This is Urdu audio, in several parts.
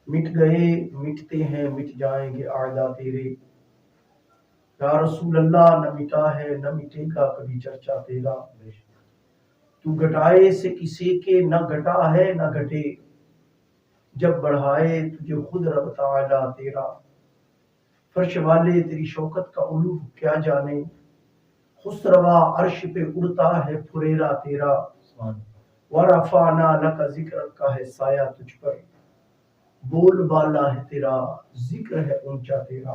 مٹ گئے مٹتے ہیں مٹ جائیں گے اعداء تیرے، یا رسول اللہ نہ مٹا ہے نہ مٹے گا کبھی چرچا تیرا، تو گھٹائے سے کسی کے نہ گھٹا ہے نہ گھٹے، جب بڑھائے تجھے خود رب تعالیٰ تیرا، فرش والے تیری شوکت کا علو کیا جانے، خسروا عرش پہ اڑتا ہے پھریرا تیرا، ورفعنا لک ذکر کا ہے سایہ تجھ پر، بول بالا ہے تیرا ذکر ہے اونچا تیرا۔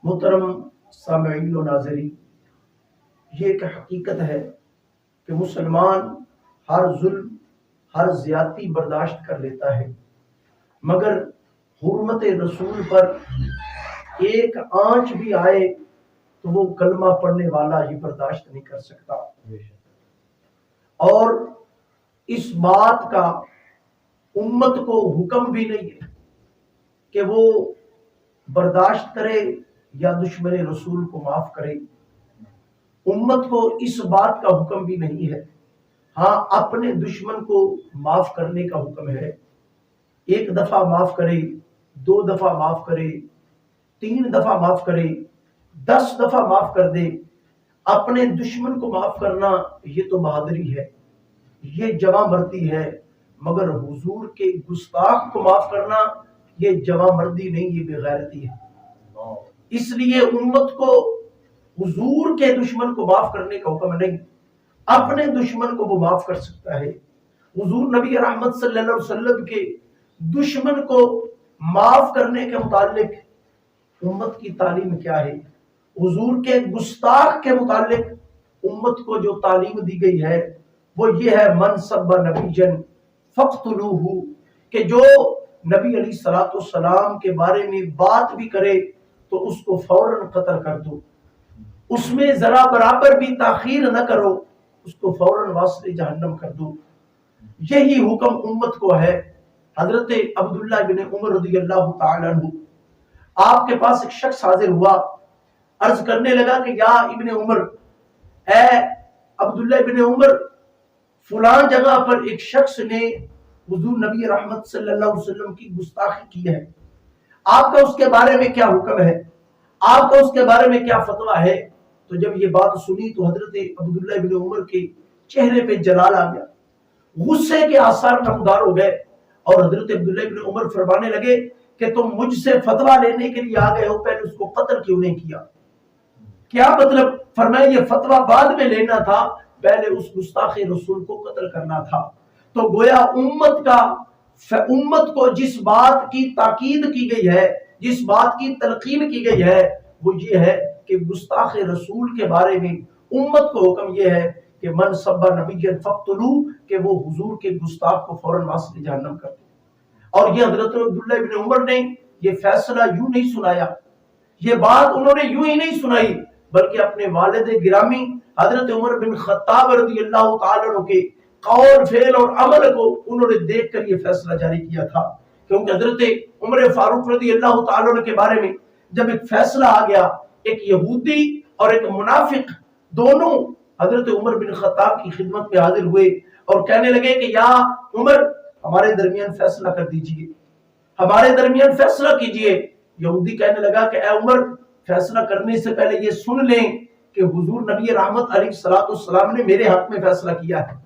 محترم سامعین و ناظرین، یہ ایک حقیقت ہے کہ مسلمان ہر ظلم ہر زیادتی برداشت کر لیتا ہے، مگر حرمت رسول پر ایک آنچ بھی آئے تو وہ کلمہ پڑھنے والا یہ برداشت نہیں کر سکتا، اور اس بات کا امت کو حکم بھی نہیں ہے کہ وہ برداشت کرے یا دشمن رسول کو معاف کرے۔ امت کو اس بات کا حکم بھی نہیں ہے، ہاں اپنے دشمن کو معاف کرنے کا حکم ہے، ایک دفعہ معاف کرے، دو دفعہ معاف کرے، تین دفعہ معاف کرے، 10 دفعہ معاف کر دے۔ اپنے دشمن کو معاف کرنا یہ تو بہادری ہے، یہ جواں مردی ہے، مگر حضور کے گستاخ کو معاف کرنا یہ جواں مردی نہیں، یہ بے غیرتی ہے۔ اس لیے امت کو حضور کے دشمن کو معاف کرنے کا حکم نہیں، اپنے دشمن کو وہ معاف کر سکتا ہے۔ حضور نبی رحمت صلی اللہ علیہ وسلم کے دشمن کو معاف کرنے کے متعلق امت کی تعلیم کیا ہے؟ حضور کے گستاخ کے متعلق امت کو جو تعلیم دی گئی ہے وہ یہ ہے، من سب نبی فقتلوہ، کہ جو نبی علیہ الصلوۃ والسلام کے بارے میں بات بھی کرے تو اس کو فوراً قتل کر دو، اس میں ذرا برابر بھی تاخیر نہ کرو، اس کو فوراً واصل جہنم کر دو۔ یہی حکم امت کو ہے۔ حضرت عبداللہ بن عمر رضی اللہ تعالی عنہ، آپ کے پاس ایک شخص حاضر ہوا، عرض کرنے لگا کہ یا ابن عمر، اے عبداللہ بن عمر، فلاں جگہ پر ایک شخص نے حضور نبی رحمت صلی اللہ علیہ وسلم کی گستاخی کی ہے، آپ کا اس کے بارے میں کیا حکم ہے، آپ کا اس کے بارے میں کیا فتویٰ ہے؟ تو جب یہ بات سنی تو حضرت عبداللہ بن عمر کے چہرے پہ جلال آ گیا، غصے کے آثار نمودار ہو گئے، اور حضرت عبداللہ بن عمر فرمانے لگے کہ تم مجھ سے فتویٰ لینے کے لیے آ گئے ہو، پہلے اس کو قتل کیوں نہیں کیا؟ کیا مطلب؟ فرمایا یہ فتویٰ بعد میں لینا تھا، پہلے اس گستاخ رسول کو قتل کرنا تھا۔ تو گویا امت کو جس بات کی تاکید کی گئی ہے، جس بات کی تلقین کی گئی ہے وہ یہ ہے کہ گستاخ رسول کے بارے میں امت کو حکم یہ ہے کہ من سب نبی فقتلو، کہ وہ حضور کے گستاخ کو فوراً واصل جہنم کر دے۔ اور یہ حضرت عبداللہ بن عمر نے یہ فیصلہ یوں نہیں سنایا، یہ بات انہوں نے یوں ہی نہیں سنائی، بلکہ اپنے والد گرامی حضرت عمر بن خطاب رضی اللہ تعالیٰ عنہ کے قول فعل اور عمل کو انہوں نے دیکھ کر یہ فیصلہ جاری کیا تھا، کیونکہ حضرت عمر فاروق رضی اللہ تعالیٰ عنہ کے بارے میں جب ایک فیصلہ آ گیا، ایک یہودی اور ایک منافق دونوں حضرت عمر بن خطاب کی خدمت میں حاضر ہوئے اور کہنے لگے کہ یا عمر، ہمارے درمیان فیصلہ کر دیجئے، ہمارے درمیان فیصلہ کیجئے۔ یہودی کہنے لگا کہ اے عمر، فیصلہ کرنے سے پہلے یہ سن لیں کہ حضور نبی رحمت علیہ الصلوۃ والسلام نے میرے حق میں فیصلہ کیا ہے،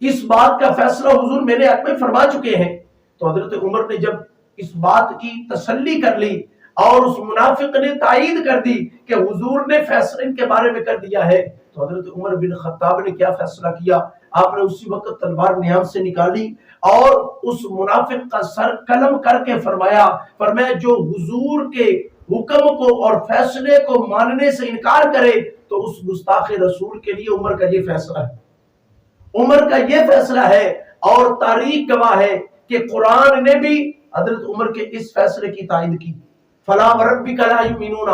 اس بات کا فیصلہ حضور میرے حق میں فرما چکے ہیں۔ تو حضرت عمر نے جب اس بات کی تسلی کر لی اور اس منافق نے تائید کر دی کہ حضور نے فیصلہ ان کے بارے میں کر دیا ہے، تو حضرت عمر بن خطاب نے کیا فیصلہ کیا؟ آپ نے اسی وقت تلوار نیام سے نکالی اور اس منافق کا سر قلم کر کے فرمایا جو حضور کے حکم کو اور فیصلے کو ماننے سے انکار کرے تو اس گستاخ رسول کے لیے عمر کا یہ فیصلہ ہے، عمر کا یہ فیصلہ ہے۔ اور تاریخ گواہ ہے کہ قرآن نے بھی حضرت عمر کے اس فیصلے کی تائید کی، فَلَا وَرَبِّكَ لَا يُؤْمِنُونَ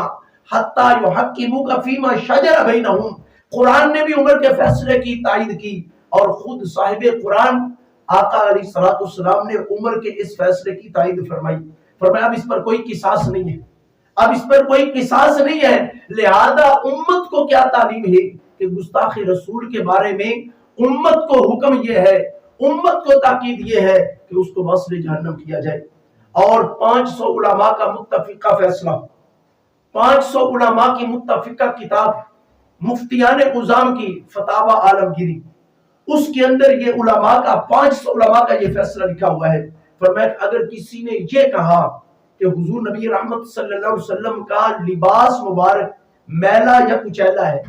حَتَّى يُحَكِّمُوكَ فِي مَا شَجَرَ بَيْنَهُمْ، قرآن نے بھی عمر کے فیصلے کی تائید کی، اور خود صاحب قرآن آقا علیہ الصلوۃ والسلام نے عمر کے اس فیصلے کی تائید فرمائی۔ فرمایا اب اس پر کوئی قصاص نہیں ہے، اب اس پر کوئی قصاص نہیں ہے، لہذا امت کو کیا تعلیم ہے کہ گستاخ رسول کے بارے میں امت کو حکم یہ ہے، امت کو تاکید یہ ہے کہ اس کو وصل جہنم کیا جائے۔ اور 500 علماء کا متفقہ فیصلہ، 500 علماء کی متفقہ کتاب مفتیان عظام کی فتاوی عالمگیری، اس کے اندر یہ علماء کا 500 علماء کا یہ فیصلہ لکھا ہوا ہے۔ فرمایا کہ اگر کسی نے یہ کہا کہ حضور نبی رحمت صلی اللہ علیہ وسلم کا لباس مبارک میلا یا کچیلا ہے،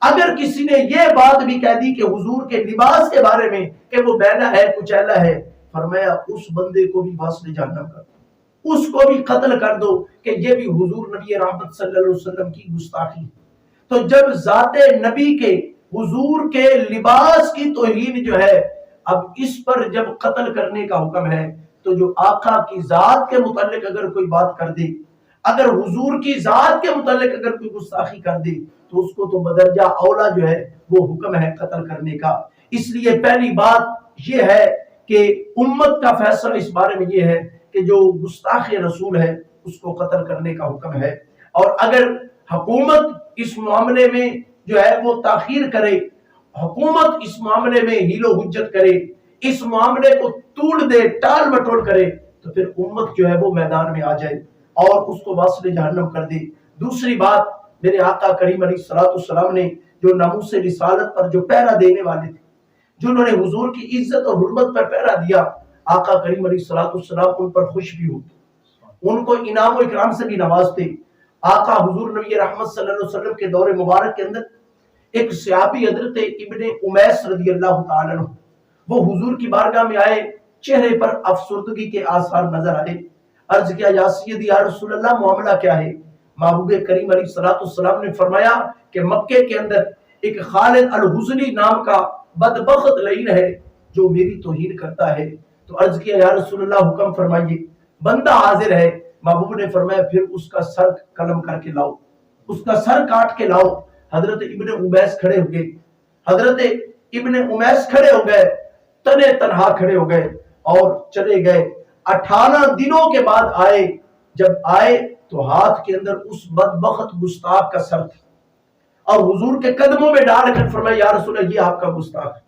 اگر کسی نے یہ بات بھی کہہ دی کہ حضور کے لباس کے بارے میں کہ وہ میلا ہے کچیلا ہے، فرمایا اس بندے کو بھی واسطے جہنم کر دو، اس کو بھی قتل کر دو کہ یہ بھی حضور نبی رحمت صلی اللہ علیہ وسلم کی گستاخی۔ تو جب ذات نبی کے حضور کے لباس کی توہین جو ہے، اب اس پر جب قتل کرنے کا حکم ہے، تو جو آقا کی ذات کے متعلق اگر کوئی بات کر دے، اگر حضور کی ذات کے متعلق اگر کوئی گستاخی کر دے، تو اس کو تو بدرجہ اولا جو ہے وہ حکم ہے قتل کرنے کا۔ اس لیے پہلی بات یہ ہے کہ امت کا فیصلہ اس بارے میں یہ ہے کہ جو گستاخ رسول ہے اس کو قتل کرنے کا حکم ہے۔ اور اگر حکومت اس معاملے میں جو ہے وہ تاخیر کرے، حکومت اس معاملے میں ہیل و حجت کرے، اس معاملے کو توڑ دے، ٹال مٹول کرے، تو پھر امت جو ہے وہ میدان میں آ جائے اور اس کو واسطے جہنم کر دے۔ دوسری بات، میرے آقا کریم علیہ الصلوۃ والسلام نے جو ناموس رسالت پر جو پہرا دینے والے تھے، جنہوں نے حضور کی عزت اور حرمت پر پہرا دیا، آقا کریم علیہ الصلوۃ والسلام ان پر خوش بھی ہوتے، ان کو انعام و اکرام سے بھی نوازتے۔ آقا حضور نبی رحمت صلی اللہ علیہ وسلم کے دور مبارک کے اندر ایک صحابی حضرت ابن امیس رضی اللہ تعالیٰ عنہ، وہ حضور کی بارگاہ میں آئے، چہرے پر افسردگی کے آثار نظر آئے۔ عرض کیا یا سیدی یا رسول اللہ، معاملہ کیا ہے؟ محبوب کریم علیہ الصلوۃ والسلام نے فرمایا کہ مکے کے اندر ایک خالد الحزنی نام کا بدبخت لعین ہے جو میری توہین کرتا ہے۔ تو عرض کیا یا رسول اللہ حکم فرمائیے، بندہ حاضر ہے۔ محبوب نے فرمایا پھر اس کا سر قلم کر کے لاؤ، اس کا سر کاٹ کے لاؤ۔ حضرت ابن امیس کھڑے ہو گئے، حضرت ابن امیس کھڑے ہو گئے، تنے تنہا کھڑے ہو گئے اور چلے گئے۔ 18 دنوں کے بعد آئے، جب آئے تو ہاتھ کے اندر اس بدبخت گستاخ کا سر تھا، اور حضور کے قدموں میں ڈال کر فرمایا یا رسول اللہ، یہ آپ کا گستاخ ہے،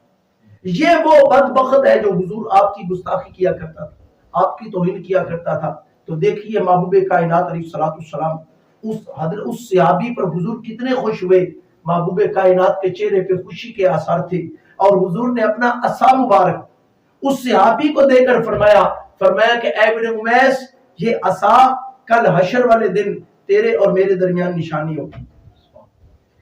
یہ وہ بدبخت ہے جو حضور آپ کی گستاخی کیا کرتا تھا، آپ کی توہین کیا کرتا تھا۔ تو دیکھیے محبوب کائنات علیہ الصلوۃ والسلام اس صحابی پر حضور کتنے خوش ہوئے۔ محبوب کائنات کے چہرے پہ خوشی کے آثار تھے، اور حضور نے اپنا عصا مبارک اس صحابی کو دے کر فرمایا کہ اے ابن امیس، یہ عصا کل حشر والے دن تیرے اور میرے درمیان نشانی ہوگی۔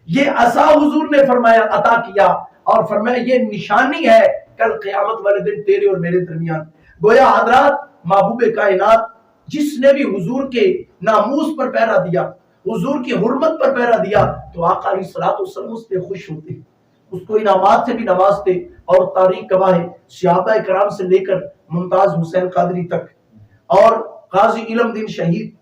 یہ عصا حضور نے فرمایا عطا کیا اور فرمایا یہ نشانی ہے کل قیامت والے دن تیرے اور میرے درمیان۔ گویا حضرات، محبوب کائنات جس نے بھی حضور کے ناموس پر پہرا دیا، حضور کی حرمت پر پہرا دیا، تو آقا علیہ الصلوۃ والسلام اس پہ خوش ہوتے، اس کو انعامات سے بھی نوازتے۔ اور تاریخ گواہ ہے، صحابہ کرام سے لے کر ممتاز حسین قادری تک، اور غازی علم دین شہید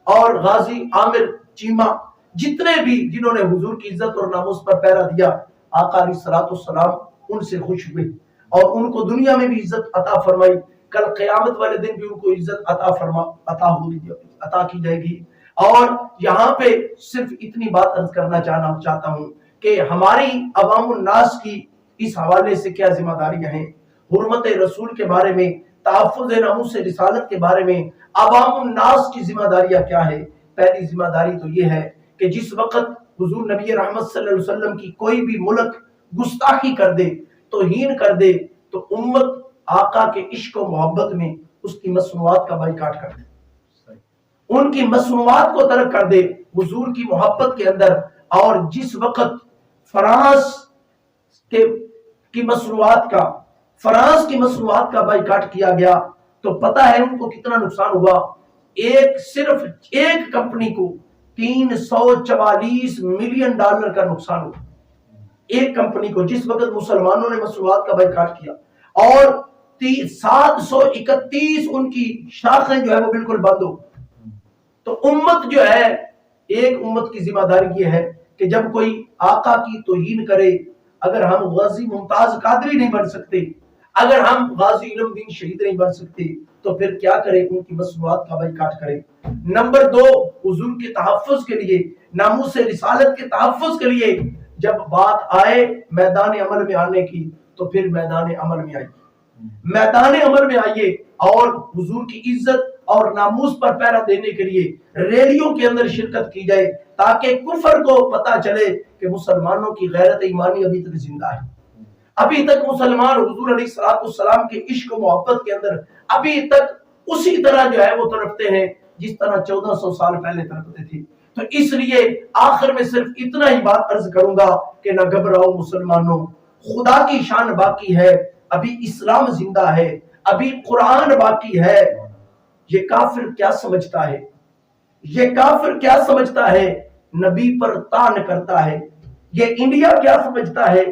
اور غازی عامر چیمہ، جتنے بھی جنہوں نے حضور کی عزت اور ناموس پر پہرا دیا، آقا علیہ الصلوۃ والسلام ان سے خوش ہوئے اور ان کو دنیا میں بھی عزت عطا فرمائی، کل قیامت والے دن بھی ان کو عزت عطا کی جائے گی۔ اور یہاں پہ صرف اتنی بات عرض کرنا چاہتا ہوں کہ ہماری عوام الناس کی اس حوالے سے کیا ذمہ داریاں ہیں، حرمت رسول کے بارے میں، تحفظ ناموس رسالت کے بارے میں عوام الناس کی ذمہ داریاں کیا ہے۔ پہلی ذمہ داری تو یہ ہے کہ جس وقت حضور نبی رحمت صلی اللہ علیہ وسلم کی کوئی بھی ملک گستاخی کر دے، توہین کر دے، تو امت آقا کے عشق و محبت میں اس کی مصنوعات کا بائیکاٹ کر دے، ان کی مصنوعات کو ترک کر دے حضور کی محبت کے اندر۔ اور جس وقت فرانس کی مصنوعات کا بائیکاٹ کیا گیا تو پتہ ہے ان کو کتنا نقصان ہوا۔ صرف ایک کمپنی کو $344 ملین کا نقصان ہوا، ایک کمپنی کو، جس وقت مسلمانوں نے مصنوعات کا بائیکاٹ کیا، اور 731 ان کی شاخیں جو ہے وہ بالکل بند ہو۔ تو امت جو ہے، ایک امت کی ذمہ داری یہ ہے کہ جب کوئی آقا کی توہین کرے، اگر ہم غازی ممتاز قادری نہیں بن سکتے، اگر ہم غازی علم دین شہید نہیں بن سکتے، تو پھر کیا کرے؟ ان کی مصنوعات کا بائیکاٹ کرے۔ نمبر 2، حضور کے تحفظ کے لیے، ناموس رسالت کے تحفظ کے لیے جب بات آئے میدان عمل میں آنے کی، تو پھر میدان عمل میں آئیے، میدان عمل میں آئیے اور حضور کی عزت اور ناموس پر پہرا دینے کے لیے ریلیوں کے اندر شرکت کی جائے، تاکہ کفر کو پتا چلے کہ مسلمانوں کی غیرت ایمانی ابھی تک زندہ ہے، ابھی تک مسلمان حضور علیہ الصلوۃ والسلام کے عشق و محبت کے اندر ابھی تک اسی طرح جو ہے وہ تڑپتے ہیں جس طرح 1400 سال پہلے تڑپتے تھے۔ تو اس لیے آخر میں صرف اتنا ہی بات عرض کروں گا کہ نہ گھبراؤ مسلمانوں، خدا کی شان باقی ہے، ابھی اسلام زندہ ہے، ابھی قرآن باقی ہے۔ یہ کافر کیا سمجھتا ہے، یہ کافر کیا سمجھتا ہے نبی پر طعن کرتا ہے، یہ انڈیا کیا سمجھتا ہے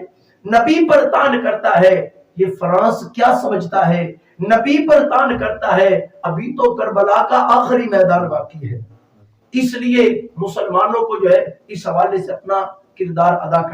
نبی پر طعن کرتا ہے، یہ فرانس کیا سمجھتا ہے نبی پر طعن کرتا ہے، ابھی تو کربلا کا آخری میدان باقی ہے۔ اس لیے مسلمانوں کو جو ہے اس حوالے سے اپنا کردار ادا کرنا